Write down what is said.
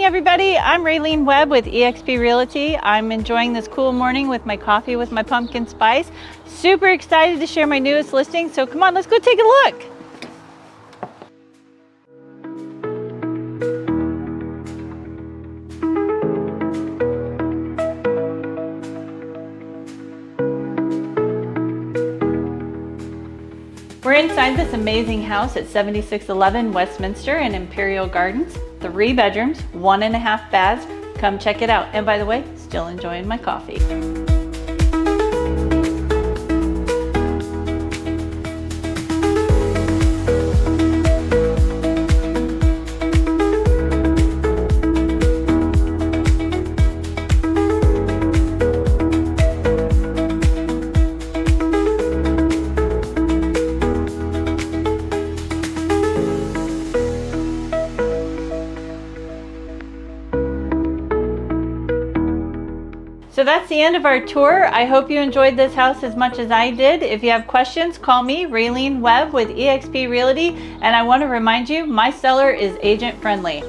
morning, everybody. I'm Raylene Webb with eXp Realty. I'm enjoying this cool morning with my coffee with my pumpkin spice. Super excited to share my newest listing. So come on, let's go take a look. We're inside this amazing house at 7611 Westminster in Imperial Gardens. 3 bedrooms, 1.5 baths. Come check it out. And by the way, still enjoying my coffee. So that's the end of our tour. I hope you enjoyed this house as much as I did. If you have questions, call me, Raylene Webb with eXp Realty. And I want to remind you, my seller is agent friendly.